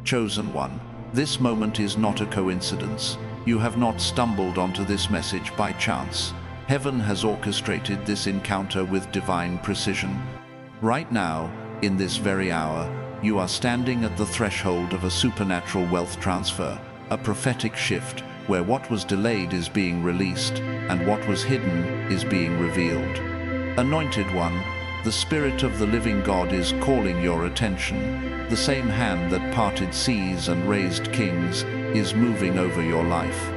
Chosen one, this moment is not a coincidence. You have not stumbled onto this message by chance. Heaven has orchestrated this encounter with divine precision. Right now, in this very hour, you are standing at the threshold of a supernatural wealth transfer, a prophetic shift where what was delayed is being released and what was hidden is being revealed. Anointed one, the Spirit of the living God is calling your attention. The same hand that parted seas and raised kings is moving over your life.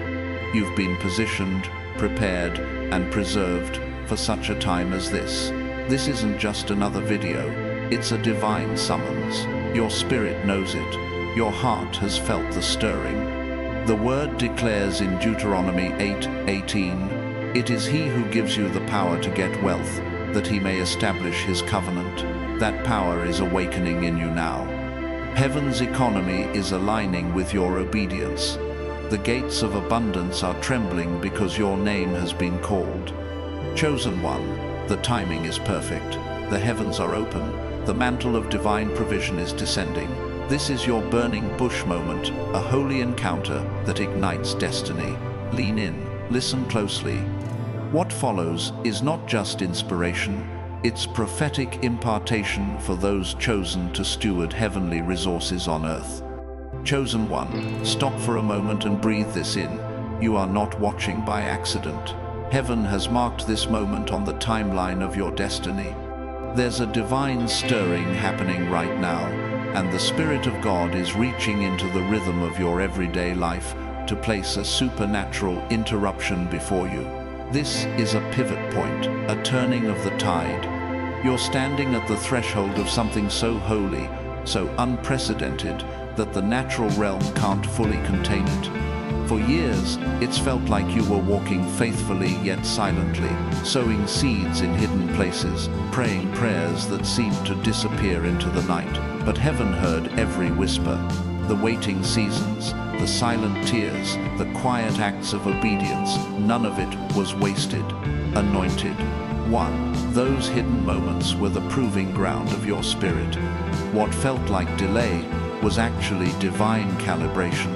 You've been positioned, prepared, and preserved for such a time as this. This isn't just another video, it's a divine summons. Your spirit knows it. Your heart has felt the stirring. The word declares in Deuteronomy 8:18, "It is he who gives you the power to get wealth, that he may establish his covenant." That power is awakening in you now. Heaven's economy is aligning with your obedience. The gates of abundance are trembling because your name has been called. Chosen one, the timing is perfect. The heavens are open. The mantle of divine provision is descending. This is your burning bush moment, a holy encounter that ignites destiny. Lean in, listen closely. What follows is not just inspiration, it's prophetic impartation for those chosen to steward heavenly resources on earth. Chosen one, stop for a moment and breathe this in. You are not watching by accident. Heaven has marked this moment on the timeline of your destiny. There's a divine stirring happening right now, and the Spirit of God is reaching into the rhythm of your everyday life to place a supernatural interruption before you. This is a pivot point, a turning of the tide. You're standing at the threshold of something so holy, so unprecedented, that the natural realm can't fully contain it. For years, it's felt like you were walking faithfully yet silently, sowing seeds in hidden places, praying prayers that seemed to disappear into the night. But heaven heard every whisper. The waiting seasons, the silent tears, the quiet acts of obedience, none of it was wasted. Anointed one, those hidden moments were the proving ground of your spirit. What felt like delay was actually divine calibration.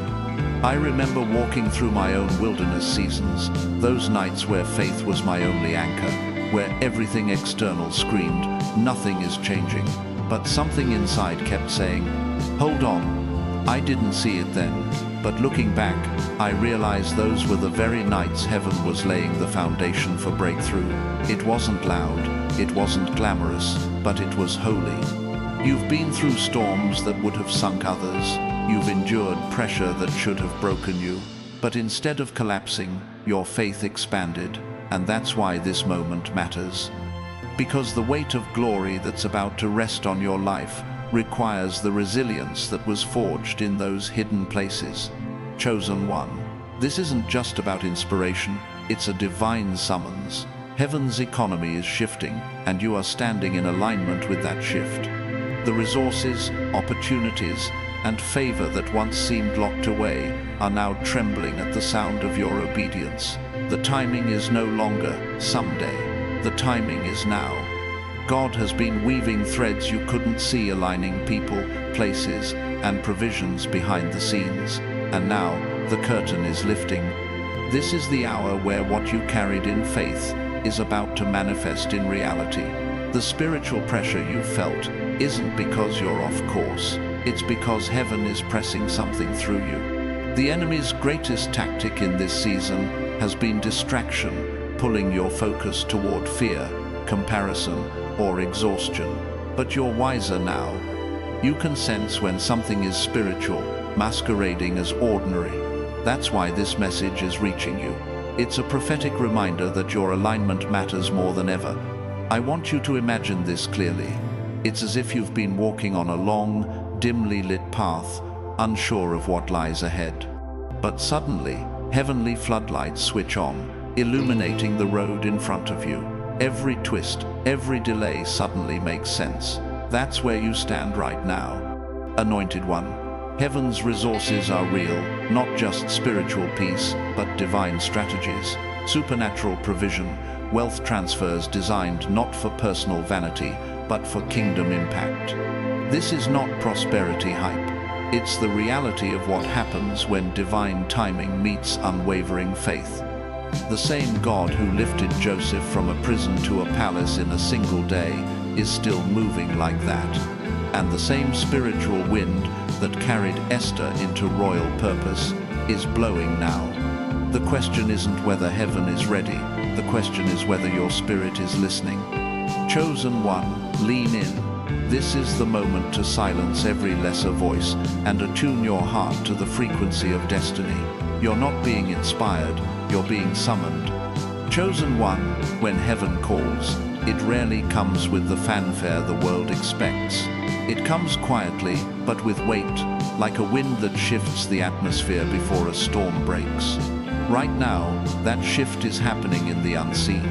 I remember walking through my own wilderness seasons, those nights where faith was my only anchor, where everything external screamed, "Nothing is changing." But something inside kept saying, "Hold on." I didn't see it then, but looking back, I realized those were the very nights heaven was laying the foundation for breakthrough. It wasn't loud, it wasn't glamorous, but it was holy. You've been through storms that would have sunk others. You've endured pressure that should have broken you. But instead of collapsing, your faith expanded, and that's why this moment matters. Because the weight of glory that's about to rest on your life requires the resilience that was forged in those hidden places. Chosen one, this isn't just about inspiration, it's a divine summons. Heaven's economy is shifting, and you are standing in alignment with that shift. The resources, opportunities, and favor that once seemed locked away are now trembling at the sound of your obedience. The timing is no longer someday. The timing is now. God has been weaving threads you couldn't see, aligning people, places, and provisions behind the scenes. And now, the curtain is lifting. This is the hour where what you carried in faith is about to manifest in reality. The spiritual pressure you felt isn't because you're off course. It's because heaven is pressing something through you. The enemy's greatest tactic in this season has been distraction, pulling your focus toward fear, comparison, or exhaustion. But you're wiser now. You can sense when something is spiritual, masquerading as ordinary. That's why this message is reaching you. It's a prophetic reminder that your alignment matters more than ever. I want you to imagine this clearly. It's as if you've been walking on a long, dimly lit path, unsure of what lies ahead. But suddenly, heavenly floodlights switch on, illuminating the road in front of you. Every twist, every delay suddenly makes sense. That's where you stand right now. Anointed one, heaven's resources are real, not just spiritual peace, but divine strategies, supernatural provision, wealth transfers designed not for personal vanity, but for kingdom impact. This is not prosperity hype. It's the reality of what happens when divine timing meets unwavering faith. The same God who lifted Joseph from a prison to a palace in a single day is still moving like that. And the same spiritual wind that carried Esther into royal purpose is blowing now. The question isn't whether heaven is ready, the question is whether your spirit is listening. Chosen one, lean in. This is the moment to silence every lesser voice and attune your heart to the frequency of destiny. You're not being inspired, you're being summoned. Chosen one, when heaven calls, it rarely comes with the fanfare the world expects. It comes quietly, but with weight, like a wind that shifts the atmosphere before a storm breaks. Right now, that shift is happening in the unseen.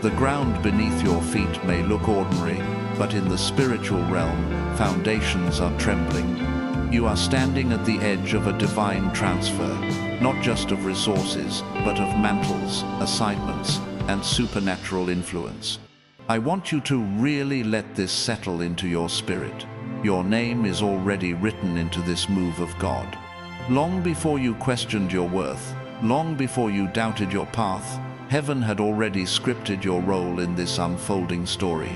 The ground beneath your feet may look ordinary, but in the spiritual realm, foundations are trembling. You are standing at the edge of a divine transfer, not just of resources, but of mantles, assignments, and supernatural influence. I want you to really let this settle into your spirit. Your name is already written into this move of God. Long before you questioned your worth, long before you doubted your path, heaven had already scripted your role in this unfolding story.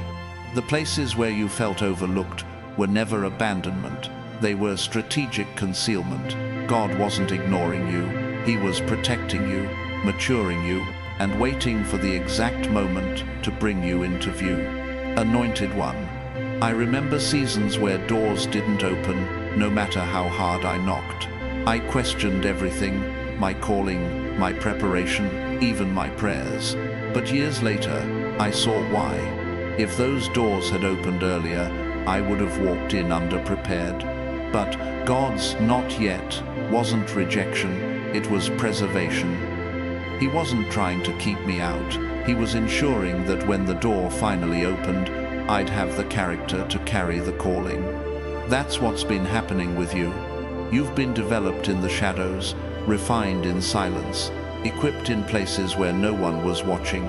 The places where you felt overlooked were never abandonment. They were strategic concealment. God wasn't ignoring you. He was protecting you, maturing you, and waiting for the exact moment to bring you into view. Anointed one. I remember seasons where doors didn't open, no matter how hard I knocked. I questioned everything, my calling, my preparation, even my prayers. But years later, I saw why. If those doors had opened earlier, I would have walked in underprepared. But God's not yet wasn't rejection, it was preservation. He wasn't trying to keep me out. He was ensuring that when the door finally opened, I'd have the character to carry the calling. That's what's been happening with you. You've been developed in the shadows, refined in silence, equipped in places where no one was watching.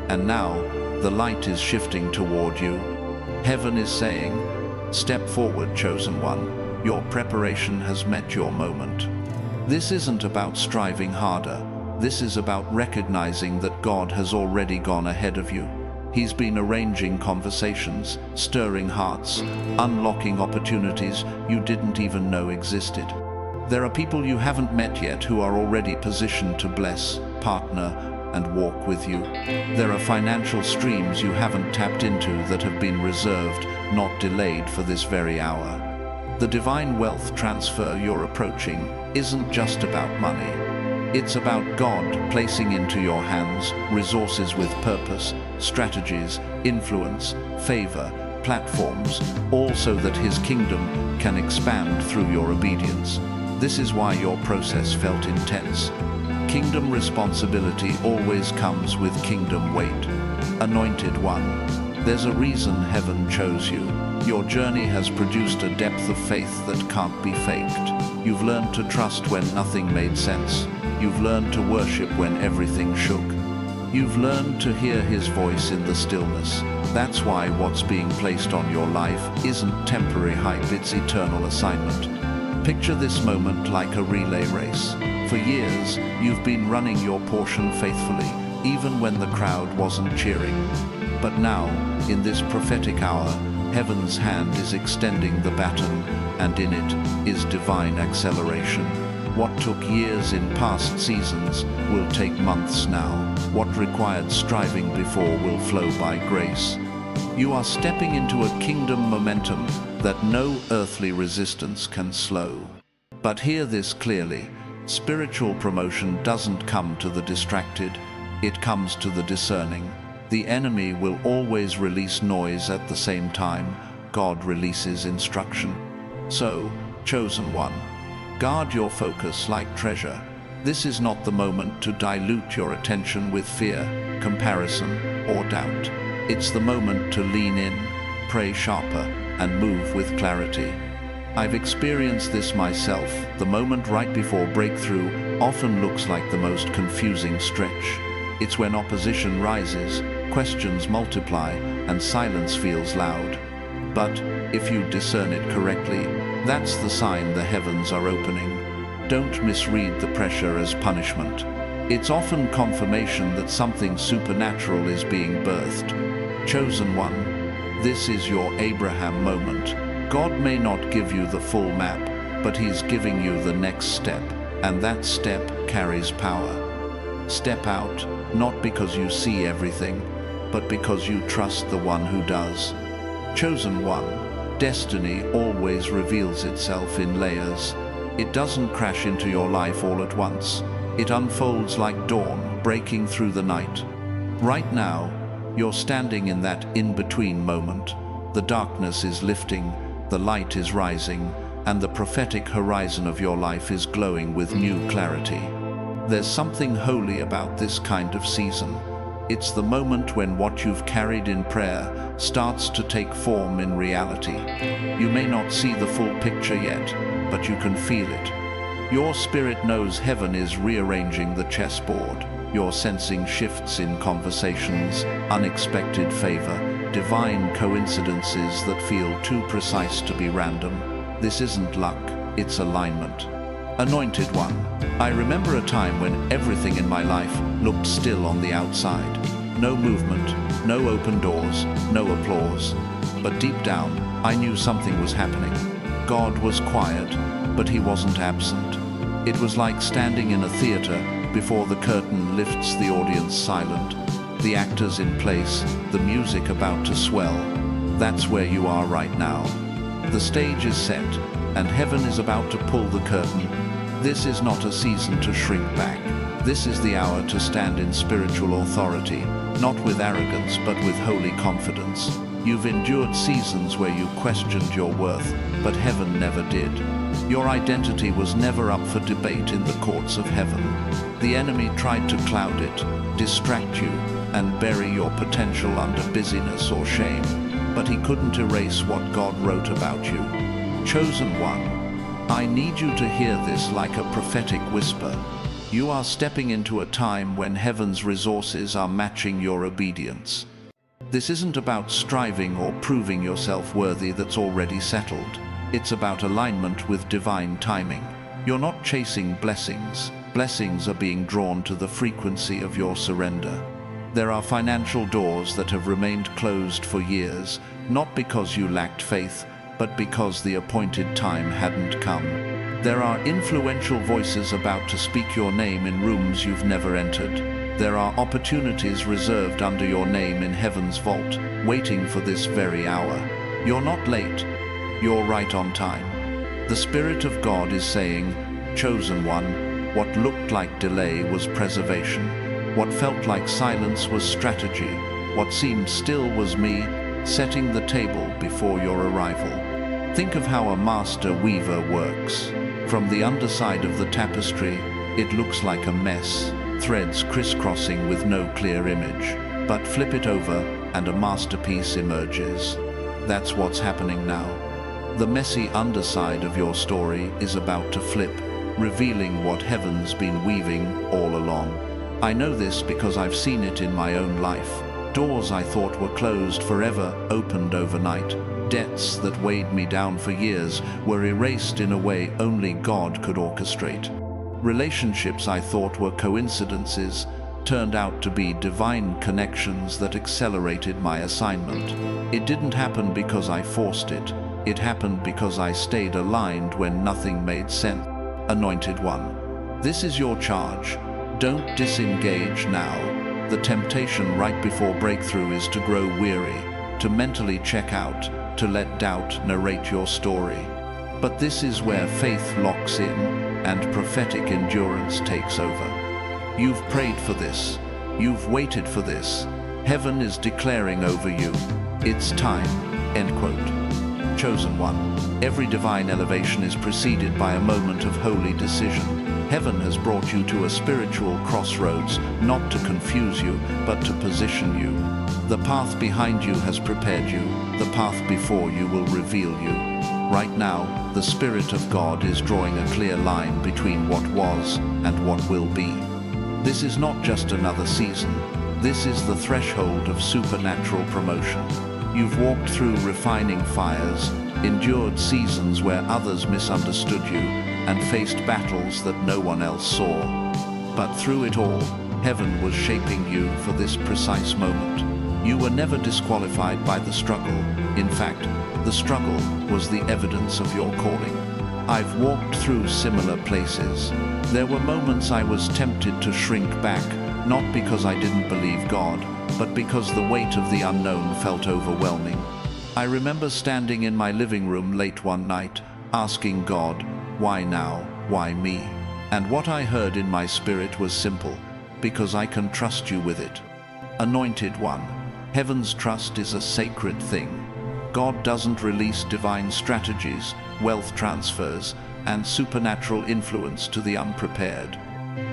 And now, the light is shifting toward you. Heaven is saying, step forward, chosen one. Your preparation has met your moment. This isn't about striving harder. This is about recognizing that God has already gone ahead of you. He's been arranging conversations, stirring hearts, unlocking opportunities you didn't even know existed. There are people you haven't met yet who are already positioned to bless, partner, and walk with you. There are financial streams you haven't tapped into that have been reserved, not delayed for this very hour. The divine wealth transfer you're approaching isn't just about money. It's about God placing into your hands resources with purpose, strategies, influence, favor, platforms, all so that His kingdom can expand through your obedience. This is why your process felt intense. Kingdom responsibility always comes with kingdom weight. Anointed one, there's a reason heaven chose you. Your journey has produced a depth of faith that can't be faked. You've learned to trust when nothing made sense. You've learned to worship when everything shook. You've learned to hear His voice in the stillness. That's why what's being placed on your life isn't temporary hype, it's eternal assignment. Picture this moment like a relay race. For years, you've been running your portion faithfully, even when the crowd wasn't cheering. But now, in this prophetic hour, heaven's hand is extending the baton, and in it is divine acceleration. What took years in past seasons will take months now. What required striving before will flow by grace. You are stepping into a kingdom momentum that no earthly resistance can slow. But hear this clearly. Spiritual promotion doesn't come to the distracted, it comes to the discerning. The enemy will always release noise at the same time God releases instruction. So, chosen one, guard your focus like treasure. This is not the moment to dilute your attention with fear, comparison, or doubt. It's the moment to lean in, pray sharper, and move with clarity. I've experienced this myself. The moment right before breakthrough often looks like the most confusing stretch. It's when opposition rises, questions multiply, and silence feels loud. But if you discern it correctly, That's the sign the heavens are opening. Don't misread the pressure as punishment. It's often confirmation that something supernatural is being birthed. Chosen one, this is your Abraham moment. God may not give you the full map, but He's giving you the next step, and that step carries power. Step out, not because you see everything, but because you trust the one who does. Chosen one, destiny always reveals itself in layers. It doesn't crash into your life all at once. It unfolds like dawn, breaking through the night. Right now, you're standing in that in-between moment. The darkness is lifting, the light is rising, and the prophetic horizon of your life is glowing with new clarity. There's something holy about this kind of season. It's the moment when what you've carried in prayer starts to take form in reality. You may not see the full picture yet, but you can feel it. Your spirit knows heaven is rearranging the chessboard. You're sensing shifts in conversations, unexpected favor, divine coincidences that feel too precise to be random. This isn't luck, it's alignment. Anointed one, I remember a time when everything in my life looked still on the outside. No movement, no open doors, no applause. But deep down, I knew something was happening. God was quiet, but He wasn't absent. It was like standing in a theater before the curtain lifts, the audience silent, the actors in place, the music about to swell. That's where you are right now. The stage is set, and heaven is about to pull the curtain. This is not a season to shrink back. This is the hour to stand in spiritual authority, not with arrogance but with holy confidence. You've endured seasons where you questioned your worth, but heaven never did. Your identity was never up for debate in the courts of heaven. The enemy tried to cloud it, distract you, and bury your potential under busyness or shame, but he couldn't erase what God wrote about you. Chosen one, I need you to hear this like a prophetic whisper. You are stepping into a time when heaven's resources are matching your obedience. This isn't about striving or proving yourself worthy that's already settled. It's about alignment with divine timing. You're not chasing blessings. Blessings are being drawn to the frequency of your surrender. There are financial doors that have remained closed for years, not because you lacked faith, but because the appointed time hadn't come. There are influential voices about to speak your name in rooms you've never entered. There are opportunities reserved under your name in heaven's vault, waiting for this very hour. You're not late. You're right on time. The Spirit of God is saying, Chosen one, what looked like delay was preservation. What felt like silence was strategy. What seemed still was me, setting the table before your arrival. Think of how a master weaver works. From the underside of the tapestry, it looks like a mess, threads crisscrossing with no clear image. But flip it over, and a masterpiece emerges. That's what's happening now. The messy underside of your story is about to flip, revealing what heaven's been weaving all along. I know this because I've seen it in my own life. Doors I thought were closed forever opened overnight. Debts that weighed me down for years were erased in a way only God could orchestrate. Relationships I thought were coincidences turned out to be divine connections that accelerated my assignment. It didn't happen because I forced it. It happened because I stayed aligned when nothing made sense. Anointed one, this is your charge. Don't disengage now. The temptation right before breakthrough is to grow weary, to mentally check out, to let doubt narrate your story. But this is where faith locks in and prophetic endurance takes over. You've prayed for this. You've waited for this. Heaven is declaring over you, it's time. End quote. Chosen one, every divine elevation is preceded by a moment of holy decision. Heaven has brought you to a spiritual crossroads, not to confuse you, but to position you. The path behind you has prepared you. The path before you will reveal you. Right now, the Spirit of God is drawing a clear line between what was and what will be. This is not just another season. This is the threshold of supernatural promotion. You've walked through refining fires, endured seasons where others misunderstood you, and faced battles that no one else saw. But through it all, heaven was shaping you for this precise moment. You were never disqualified by the struggle. In fact, the struggle was the evidence of your calling. I've walked through similar places. There were moments I was tempted to shrink back, not because I didn't believe God, but because the weight of the unknown felt overwhelming. I remember standing in my living room late one night, asking God, why now, why me? And what I heard in my spirit was simple, because I can trust you with it. Anointed one, heaven's trust is a sacred thing. God doesn't release divine strategies, wealth transfers, and supernatural influence to the unprepared.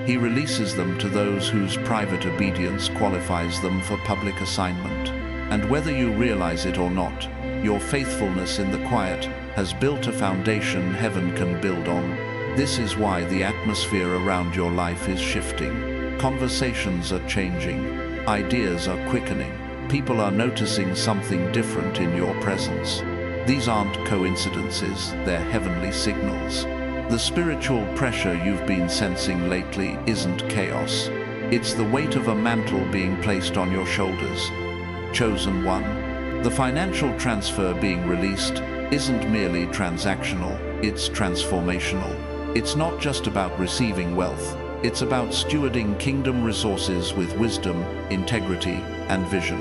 He releases them to those whose private obedience qualifies them for public assignment. And whether you realize it or not, your faithfulness in the quiet has built a foundation heaven can build on. This is why the atmosphere around your life is shifting. Conversations are changing. Ideas are quickening. People are noticing something different in your presence. These aren't coincidences, they're heavenly signals. The spiritual pressure you've been sensing lately isn't chaos. It's the weight of a mantle being placed on your shoulders. Chosen one, the financial transfer being released isn't merely transactional, it's transformational. It's not just about receiving wealth, it's about stewarding kingdom resources with wisdom, integrity, and vision.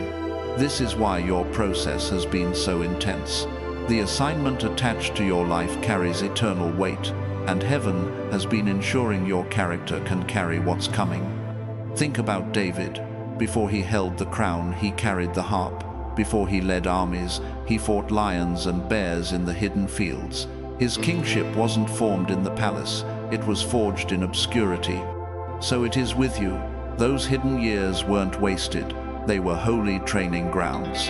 This is why your process has been so intense. The assignment attached to your life carries eternal weight, and heaven has been ensuring your character can carry what's coming. Think about David. Before he held the crown, he carried the harp. Before he led armies, he fought lions and bears in the hidden fields. His kingship wasn't formed in the palace, it was forged in obscurity. So it is with you. Those hidden years weren't wasted, they were holy training grounds.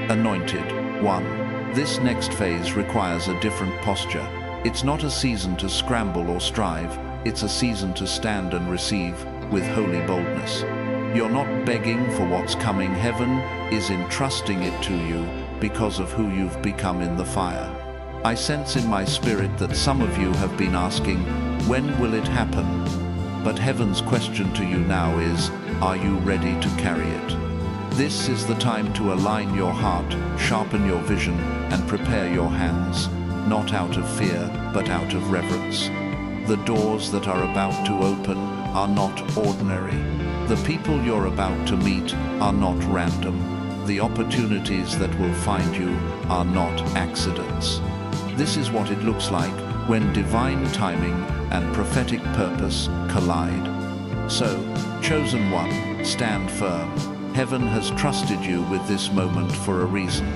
Anointed one, this next phase requires a different posture. It's not a season to scramble or strive, it's a season to stand and receive with holy boldness. You're not begging for what's coming, heaven is entrusting it to you because of who you've become in the fire. I sense in my spirit that some of you have been asking, when will it happen? But heaven's question to you now is, are you ready to carry it? This is the time to align your heart, sharpen your vision, and prepare your hands, not out of fear, but out of reverence. The doors that are about to open are not ordinary. The people you're about to meet are not random. The opportunities that will find you are not accidents. This is what it looks like when divine timing and prophetic purpose collide. So, chosen one, stand firm. Heaven has trusted you with this moment for a reason.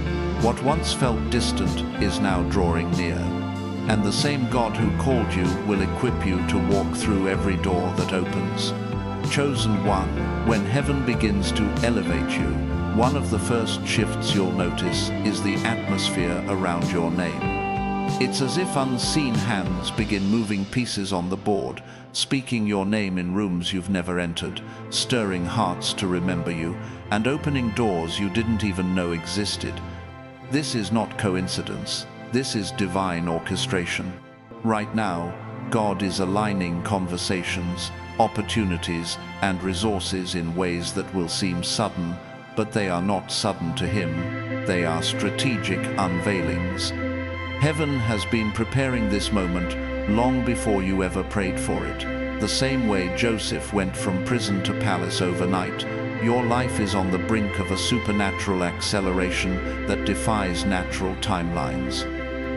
What once felt distant is now drawing near. And the same God who called you will equip you to walk through every door that opens. Chosen one, when heaven begins to elevate you, one of the first shifts you'll notice is the atmosphere around your name. It's as if unseen hands begin moving pieces on the board, speaking your name in rooms you've never entered, stirring hearts to remember you, and opening doors you didn't even know existed. This is not coincidence. This is divine orchestration. Right now, God is aligning conversations, opportunities, and resources in ways that will seem sudden, but they are not sudden to Him. They are strategic unveilings. Heaven has been preparing this moment long before you ever prayed for it. The same way Joseph went from prison to palace overnight, your life is on the brink of a supernatural acceleration that defies natural timelines.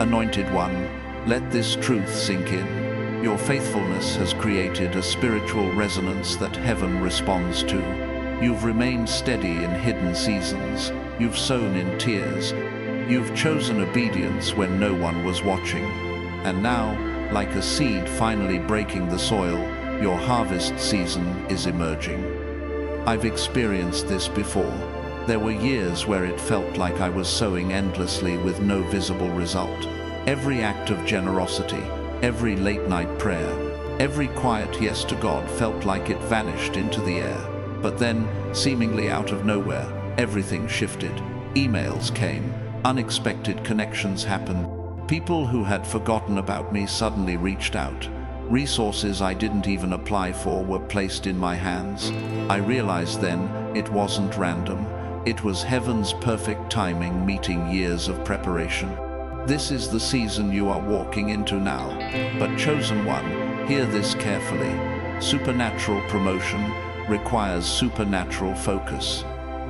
Anointed one, let this truth sink in. Your faithfulness has created a spiritual resonance that heaven responds to. You've remained steady in hidden seasons. You've sown in tears. You've chosen obedience when no one was watching. And now, like a seed finally breaking the soil, your harvest season is emerging. I've experienced this before. There were years where it felt like I was sowing endlessly with no visible result. Every act of generosity, every late-night prayer, every quiet yes to God felt like it vanished into the air. But then, seemingly out of nowhere, everything shifted. Emails came, unexpected connections happened, People who had forgotten about me suddenly reached out. Resources I didn't even apply for were placed in my hands. I realized then it wasn't random. It was heaven's perfect timing meeting years of preparation. This is the season you are walking into now. But chosen one, hear this carefully. Supernatural promotion requires supernatural focus.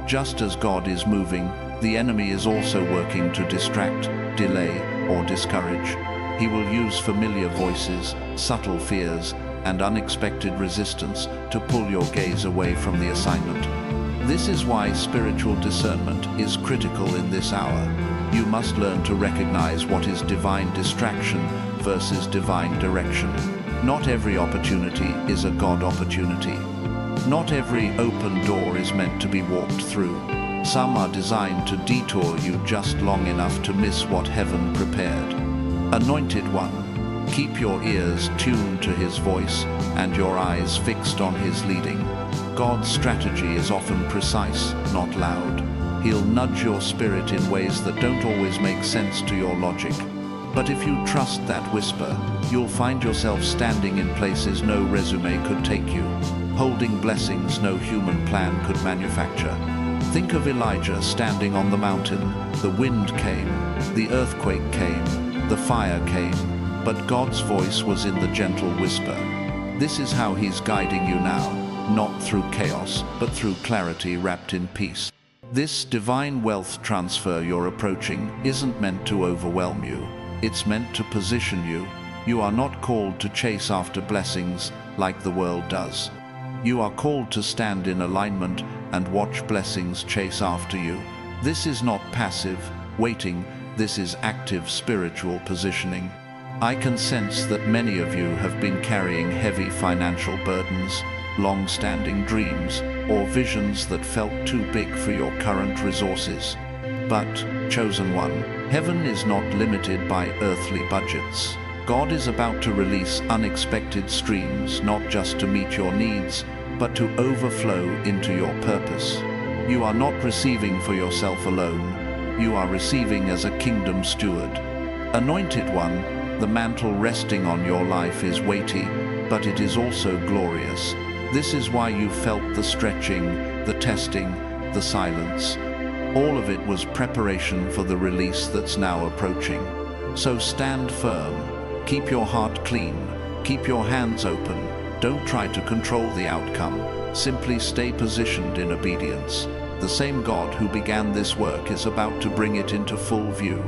Just as God is moving, the enemy is also working to distract, delay, or discourage. He will use familiar voices, subtle fears, and unexpected resistance to pull your gaze away from the assignment. This is why spiritual discernment is critical in this hour. You must learn to recognize what is divine distraction versus divine direction. Not every opportunity is a God opportunity. Not every open door is meant to be walked through. Some are designed to detour you just long enough to miss what heaven prepared. Anointed one, keep your ears tuned to his voice and your eyes fixed on his leading. God's strategy is often precise, not loud. He'll nudge your spirit in ways that don't always make sense to your logic. But if you trust that whisper, you'll find yourself standing in places no resume could take you, holding blessings no human plan could manufacture. Think of Elijah standing on the mountain. The wind came, the earthquake came, the fire came, but God's voice was in the gentle whisper. This is how he's guiding you now, not through chaos, but through clarity wrapped in peace. This divine wealth transfer you're approaching isn't meant to overwhelm you. It's meant to position you. You are not called to chase after blessings like the world does. You are called to stand in alignment and watch blessings chase after you. This is not passive waiting. This is active spiritual positioning. I can sense that many of you have been carrying heavy financial burdens, long-standing dreams, or visions that felt too big for your current resources. But, chosen one, heaven is not limited by earthly budgets. God is about to release unexpected streams, not just to meet your needs, but to overflow into your purpose. You are not receiving for yourself alone. You are receiving as a kingdom steward. Anointed one, the mantle resting on your life is weighty, but it is also glorious. This is why you felt the stretching, the testing, the silence. All of it was preparation for the release that's now approaching. So stand firm. Keep your heart clean. Keep your hands open. Don't try to control the outcome. Simply stay positioned in obedience. The same God who began this work is about to bring it into full view.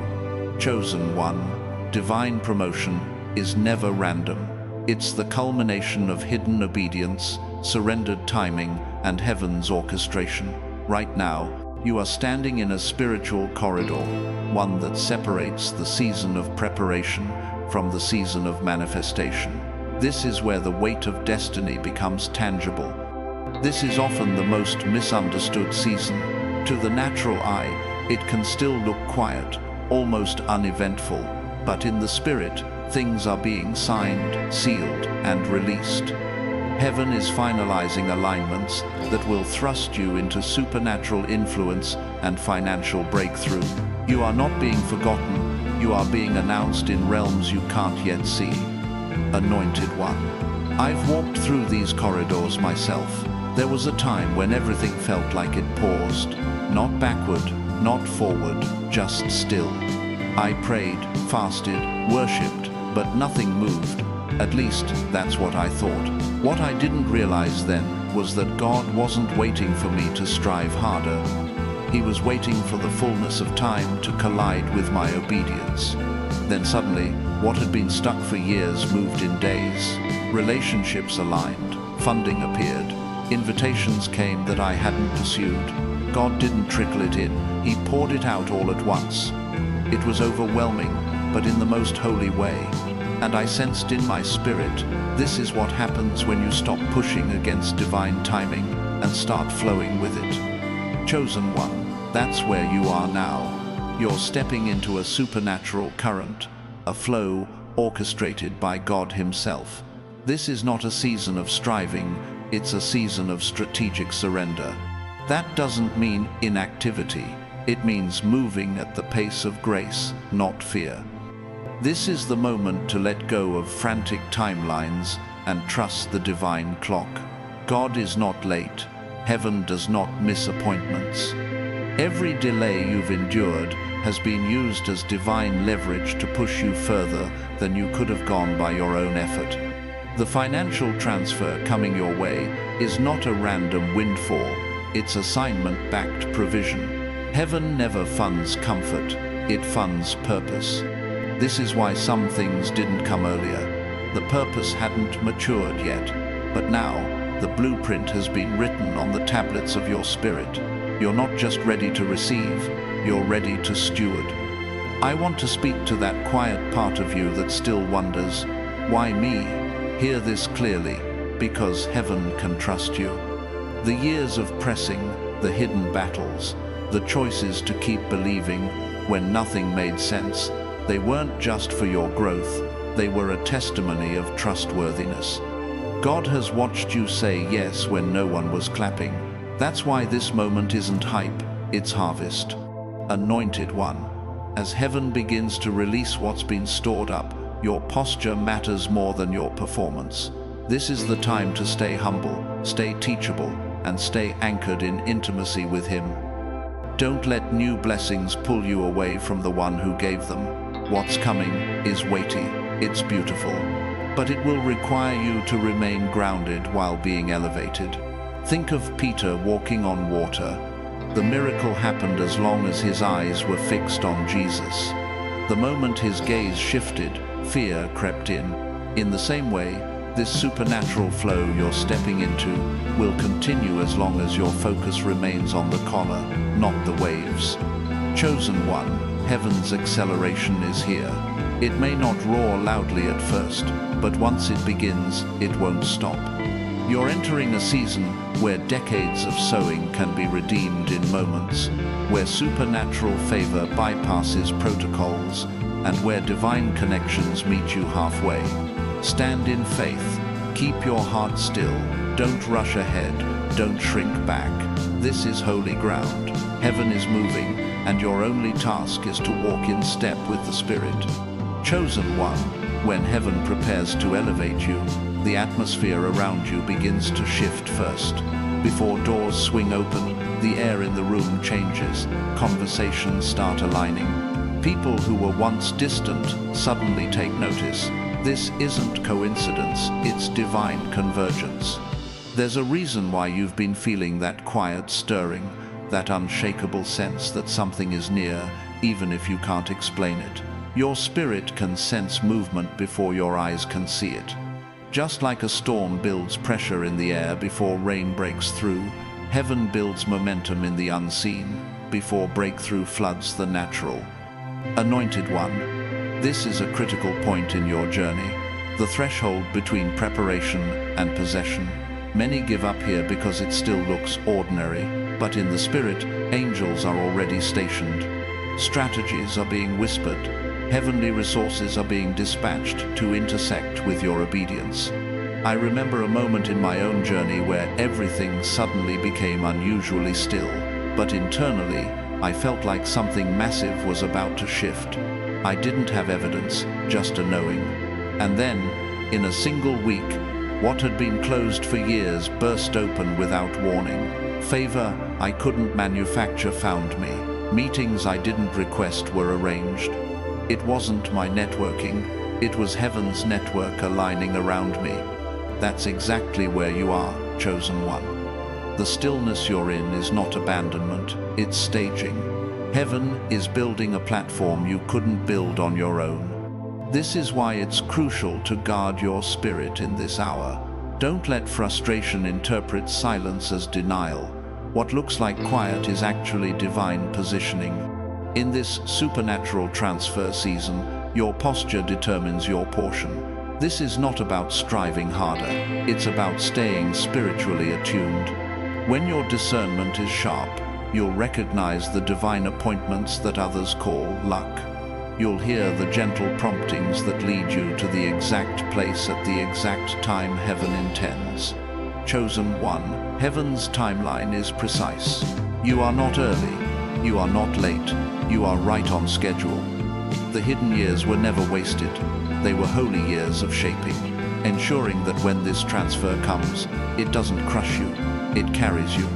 Chosen one, divine promotion is never random. It's the culmination of hidden obedience, surrendered timing, and heaven's orchestration. Right now, you are standing in a spiritual corridor, one that separates the season of preparation from the season of manifestation. This is where the weight of destiny becomes tangible. This is often the most misunderstood season. To the natural eye, it can still look quiet, almost uneventful, but in the spirit, things are being signed, sealed, and released. Heaven is finalizing alignments that will thrust you into supernatural influence and financial breakthrough. You are not being forgotten, you are being announced in realms you can't yet see. Anointed one. I've walked through these corridors myself. There was a time when everything felt like it paused. Not backward, not forward, just still. I prayed, fasted, worshipped, but nothing moved. At least, that's what I thought. What I didn't realize then was that God wasn't waiting for me to strive harder. He was waiting for the fullness of time to collide with my obedience. Then suddenly, what had been stuck for years moved in days. Relationships aligned, funding appeared, invitations came that I hadn't pursued. God didn't trickle it in, He poured it out all at once. It was overwhelming, but in the most holy way. And I sensed in my spirit, this is what happens when you stop pushing against divine timing and start flowing with it. Chosen one, that's where you are now. You're stepping into a supernatural current, a flow orchestrated by God Himself. This is not a season of striving, it's a season of strategic surrender. That doesn't mean inactivity. It means moving at the pace of grace, not fear. This is the moment to let go of frantic timelines and trust the divine clock. God is not late. Heaven does not miss appointments. Every delay you've endured has been used as divine leverage to push you further than you could have gone by your own effort. The financial transfer coming your way is not a random windfall, it's assignment-backed provision. Heaven never funds comfort, it funds purpose. This is why some things didn't come earlier. The purpose hadn't matured yet, but now the blueprint has been written on the tablets of your spirit. You're not just ready to receive, you're ready to steward. I want to speak to that quiet part of you that still wonders, why me? Hear this clearly, because heaven can trust you. The years of pressing, the hidden battles, the choices to keep believing when nothing made sense, they weren't just for your growth, they were a testimony of trustworthiness. God has watched you say yes when no one was clapping. That's why this moment isn't hype, it's harvest. Anointed one. As heaven begins to release what's been stored up, your posture matters more than your performance. This is the time to stay humble, stay teachable, and stay anchored in intimacy with Him. Don't let new blessings pull you away from the one who gave them. What's coming is weighty, it's beautiful, but it will require you to remain grounded while being elevated. Think of Peter walking on water. The miracle happened as long as his eyes were fixed on Jesus. The moment his gaze shifted, fear crept in. In the same way, this supernatural flow you're stepping into will continue as long as your focus remains on the collar, not the waves. Chosen one, heaven's acceleration is here. It may not roar loudly at first, but once it begins, it won't stop. You're entering a season where decades of sowing can be redeemed in moments, where supernatural favor bypasses protocols, and where divine connections meet you halfway. Stand in faith. Keep your heart still. Don't rush ahead. Don't shrink back. This is holy ground. Heaven is moving, and your only task is to walk in step with the Spirit. Chosen one, when heaven prepares to elevate you, the atmosphere around you begins to shift first. Before doors swing open, the air in the room changes. Conversations start aligning. People who were once distant suddenly take notice. This isn't coincidence, it's divine convergence. There's a reason why you've been feeling that quiet stirring, that unshakable sense that something is near, even if you can't explain it. Your spirit can sense movement before your eyes can see it. Just like a storm builds pressure in the air before rain breaks through, heaven builds momentum in the unseen before breakthrough floods the natural. Anointed one, this is a critical point in your journey, the threshold between preparation and possession. Many give up here because it still looks ordinary, but in the Spirit, angels are already stationed. Strategies are being whispered. Heavenly resources are being dispatched to intersect with your obedience. I remember a moment in my own journey where everything suddenly became unusually still, but internally, I felt like something massive was about to shift. I didn't have evidence, just a knowing. And then, in a single week, what had been closed for years burst open without warning. Favor I couldn't manufacture found me. Meetings I didn't request were arranged. It wasn't my networking, it was heaven's network aligning around me. That's exactly where you are, chosen one. The stillness you're in is not abandonment, it's staging. Heaven is building a platform you couldn't build on your own. This is why it's crucial to guard your spirit in this hour. Don't let frustration interpret silence as denial. What looks like quiet is actually divine positioning. In this supernatural transfer season, your posture determines your portion. This is not about striving harder, it's about staying spiritually attuned. When your discernment is sharp, you'll recognize the divine appointments that others call luck. You'll hear the gentle promptings that lead you to the exact place at the exact time heaven intends. Chosen one, heaven's timeline is precise. You are not early, you are not late, you are right on schedule. The hidden years were never wasted. They were holy years of shaping, ensuring that when this transfer comes, it doesn't crush you, it carries you.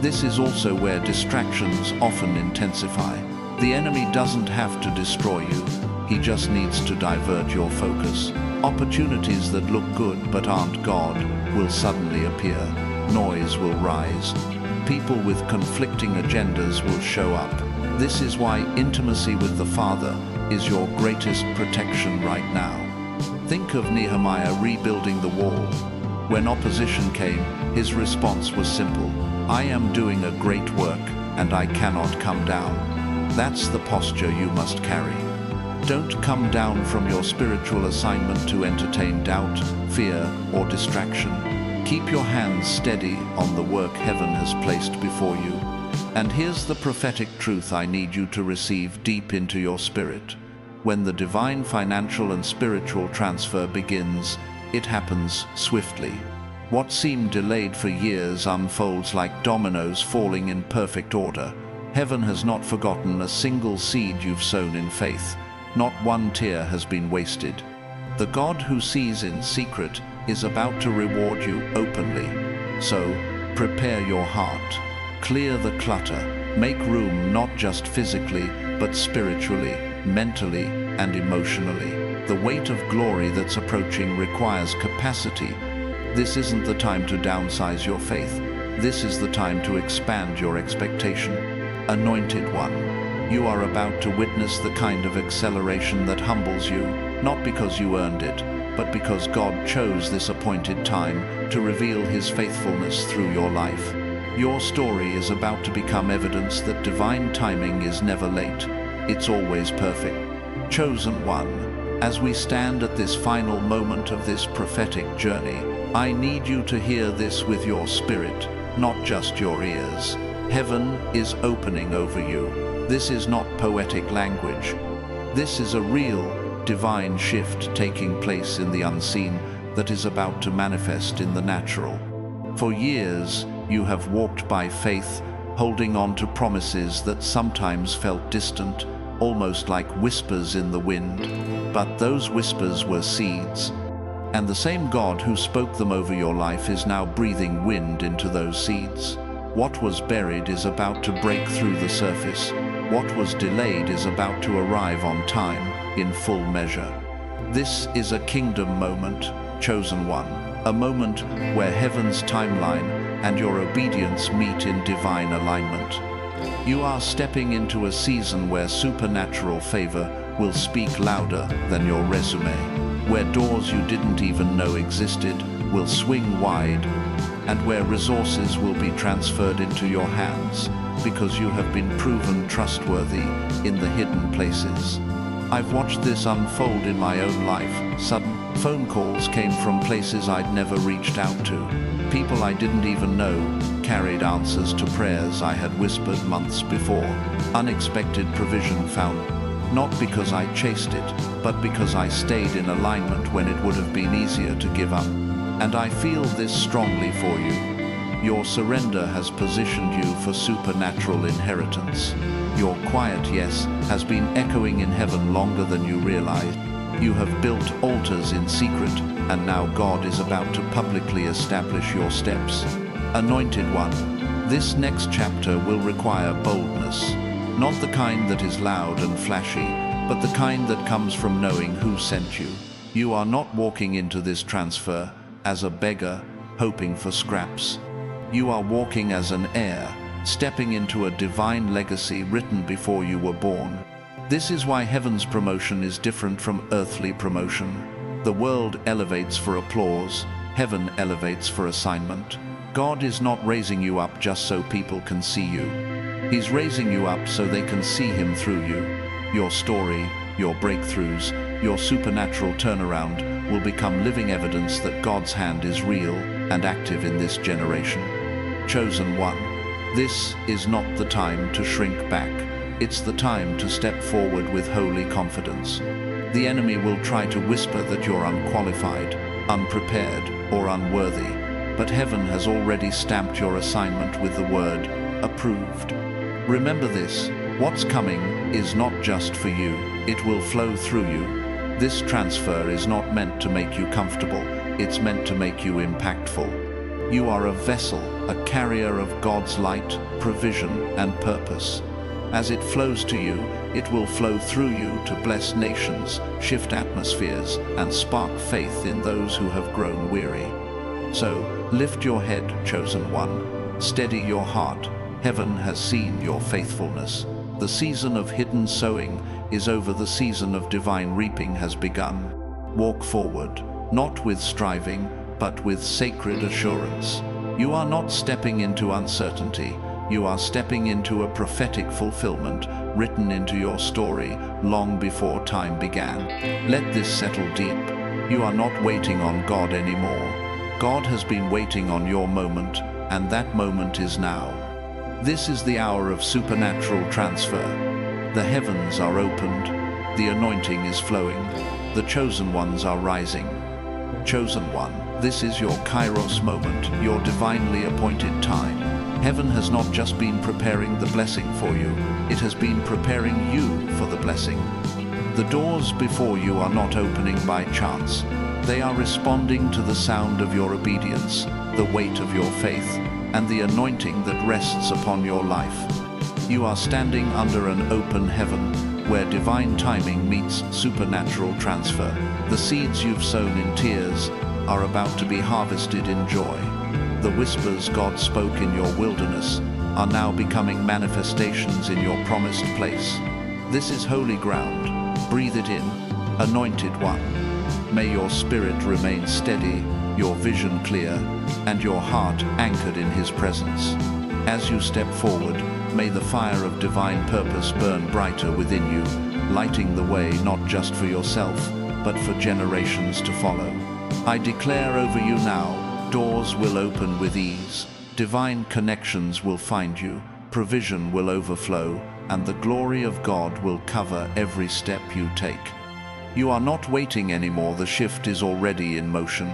This is also where distractions often intensify. The enemy doesn't have to destroy you. He just needs to divert your focus. Opportunities that look good but aren't God will suddenly appear. Noise will rise. People with conflicting agendas will show up. This is why intimacy with the Father is your greatest protection right now. Think of Nehemiah rebuilding the wall. When opposition came, his response was simple: I am doing a great work, and I cannot come down. That's the posture you must carry. Don't come down from your spiritual assignment to entertain doubt, fear, or distraction. Keep your hands steady on the work heaven has placed before you. And here's the prophetic truth I need you to receive deep into your spirit. When the divine financial and spiritual transfer begins, it happens swiftly. What seemed delayed for years unfolds like dominoes falling in perfect order. Heaven has not forgotten a single seed you've sown in faith. Not one tear has been wasted. The God who sees in secret is about to reward you openly. So, prepare your heart. Clear the clutter. Make room not just physically, but spiritually, mentally, and emotionally. The weight of glory that's approaching requires capacity. This isn't the time to downsize your faith. This is the time to expand your expectation. Anointed one, you are about to witness the kind of acceleration that humbles you, not because you earned it, but because God chose this appointed time to reveal His faithfulness through your life. Your story is about to become evidence that divine timing is never late. It's always perfect. Chosen one, as we stand at this final moment of this prophetic journey, I need you to hear this with your spirit, not just your ears. Heaven is opening over you. This is not poetic language. This is a real, divine shift taking place in the unseen that is about to manifest in the natural. For years, you have walked by faith, holding on to promises that sometimes felt distant, almost like whispers in the wind. But those whispers were seeds, and the same God who spoke them over your life is now breathing wind into those seeds. What was buried is about to break through the surface. What was delayed is about to arrive on time, in full measure. This is a kingdom moment, chosen one, a moment where heaven's timeline and your obedience meet in divine alignment. You are stepping into a season where supernatural favor will speak louder than your resume, where doors you didn't even know existed will swing wide, and where resources will be transferred into your hands because you have been proven trustworthy in the hidden places. I've watched this unfold in my own life. Sudden phone calls came from places I'd never reached out to. People I didn't even know carried answers to prayers I had whispered months before. Unexpected provision found, not because I chased it, but because I stayed in alignment when it would have been easier to give up. And I feel this strongly for you. Your surrender has positioned you for supernatural inheritance. Your quiet yes has been echoing in heaven longer than you realized. You have built altars in secret, and now God is about to publicly establish your steps. Anointed one, this next chapter will require boldness. Not the kind that is loud and flashy, but the kind that comes from knowing who sent you. You are not walking into this transfer as a beggar, hoping for scraps. You are walking as an heir, stepping into a divine legacy written before you were born. This is why heaven's promotion is different from earthly promotion. The world elevates for applause, heaven elevates for assignment. God is not raising you up just so people can see you. He's raising you up so they can see Him through you. Your story, your breakthroughs, your supernatural turnaround will become living evidence that God's hand is real and active in this generation. Chosen one, this is not the time to shrink back. It's the time to step forward with holy confidence. The enemy will try to whisper that you're unqualified, unprepared, or unworthy, but heaven has already stamped your assignment with the word, approved. Remember this, what's coming is not just for you. It will flow through you. This transfer is not meant to make you comfortable. It's meant to make you impactful. You are a vessel, a carrier of God's light, provision, and purpose. As it flows to you, it will flow through you to bless nations, shift atmospheres, and spark faith in those who have grown weary. So, lift your head, chosen one. Steady your heart. Heaven has seen your faithfulness. The season of hidden sowing is over. The season of divine reaping has begun. Walk forward, not with striving, but with sacred assurance. You are not stepping into uncertainty. You are stepping into a prophetic fulfillment written into your story long before time began. Let this settle deep. You are not waiting on God anymore. God has been waiting on your moment, and that moment is now. This is the hour of supernatural transfer. The heavens are opened. The anointing is flowing. The chosen ones are rising. Chosen one, this is your Kairos moment, your divinely appointed time. Heaven has not just been preparing the blessing for you, it has been preparing you for the blessing. The doors before you are not opening by chance. They are responding to the sound of your obedience, the weight of your faith, and the anointing that rests upon your life. You are standing under an open heaven, where divine timing meets supernatural transfer. The seeds you've sown in tears are about to be harvested in joy. The whispers God spoke in your wilderness are now becoming manifestations in your promised place. This is holy ground. Breathe it in, anointed one. May your spirit remain steady, your vision clear, and your heart anchored in His presence. As you step forward, may the fire of divine purpose burn brighter within you, lighting the way not just for yourself, but for generations to follow. I declare over you now, doors will open with ease, divine connections will find you, provision will overflow, and the glory of God will cover every step you take. You are not waiting anymore, the shift is already in motion.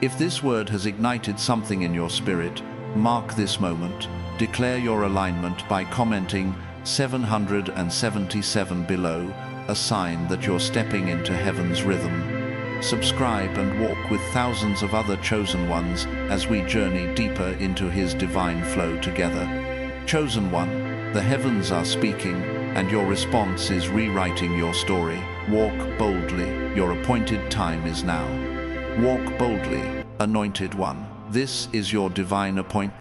If this word has ignited something in your spirit, mark this moment. Declare your alignment by commenting 777 below, a sign that you're stepping into heaven's rhythm. Subscribe and walk with thousands of other chosen ones as we journey deeper into His divine flow together. Chosen one, the heavens are speaking, and your response is rewriting your story. Walk boldly, your appointed time is now. Walk boldly, anointed one. This is your divine appointment.